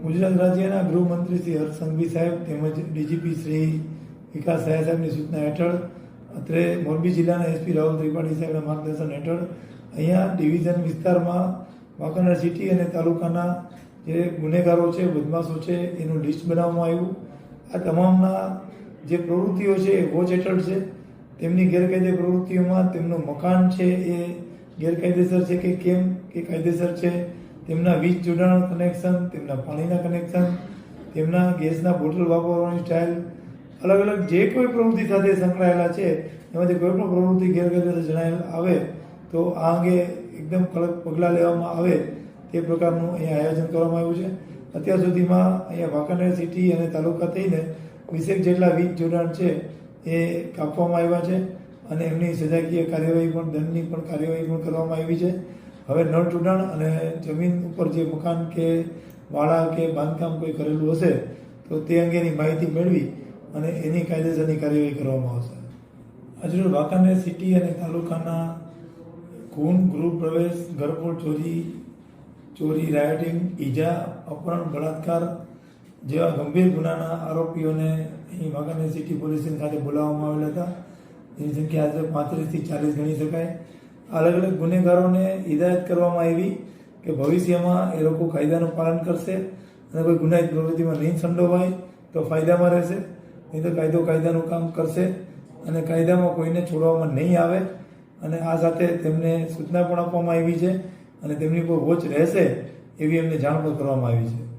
ગુજરાત રાજ્યના ગૃહમંત્રી શ્રી હર્ષ સંઘવી સાહેબ તેમજ ડીજીપી શ્રી વિકાસ સહાય સાહેબની સૂચના હેઠળ અત્રે મોરબી જિલ્લાના એસપી રાહુલ ત્રિપાઠી સાહેબના માર્ગદર્શન હેઠળ અહીંયા ડિવિઝન વિસ્તારમાં વાંકાનેર સિટી અને તાલુકાના જે ગુનેગારો છે, બદમાશો છે, એનું લિસ્ટ બનાવવામાં આવ્યું. આ તમામના જે પ્રવૃત્તિઓ છે એ વોચ હેઠળ છે. તેમની ગેરકાયદે પ્રવૃત્તિઓમાં તેમનું મકાન છે એ ગેરકાયદેસર છે કે કેમ કે કાયદેસર છે, તેમના વીજ જોડાણ કનેક્શન, તેમના પાણીના કનેક્શન, તેમના ગેસના બોટલ વાપરવાની સ્ટાઇલ, અલગ અલગ જે કોઈ પ્રવૃત્તિ સાથે સંકળાયેલા છે એમાંથી કોઈ પણ પ્રવૃત્તિ ગેરકાયદેસર જણાયેલ આવે તો આ અંગે એકદમ કડક પગલાં લેવામાં આવે તે પ્રકારનું અહીંયા આયોજન કરવામાં આવ્યું છે. અત્યાર સુધીમાં અહીંયા વાંકાનેર સિટી અને તાલુકા થઈને 20 જેટલા વીજ જોડાણ છે એ કાપવામાં આવ્યા છે અને એમની સજાકીય કાર્યવાહી પણ, દંડની પણ કાર્યવાહી પણ કરવામાં આવી છે. હવે નળ જોડાણ અને જમીન ઉપર જે મકાન કે વાડા કે બાંધકામ કોઈ કરેલું હશે તો તે અંગેની માહિતી મેળવી અને એની કાયદેસરની કાર્યવાહી કરવામાં આવશે. આજરોજ વાંકાનેર સિટી અને તાલુકાના ખૂન, ગૃહ પ્રવેશ, ઘરફોડ ચોરી, રાયોટિંગ, ઈજા, અપહરણ, બળાત્કાર જેવા ગંભીર ગુનાના આરોપીઓને અહીં વાંકાનેર સિટી પોલીસ સ્ટેશન ખાતે બોલાવવામાં આવેલા હતા. એની સંખ્યા આજે 35 થી 40 ગણી શકાય. અલગ અલગ ગુનેગારોને હિદાયત કરવામાં આવી કે ભવિષ્યમાં એ લોકો કાયદાનું પાલન કરશે અને કોઈ ગુનાહિત પ્રવૃત્તિમાં નહીં સંડોવાય તો ફાયદામાં રહેશે, નહીં તો કાયદાનું કામ કરશે અને કાયદામાં કોઈને છોડવામાં નહીં આવે. અને આ સાથે તેમને સૂચના પણ આપવામાં આવી છે અને તેમની પર વોચ રહેશે એવી એમને જાણ પણ કરવામાં આવી છે.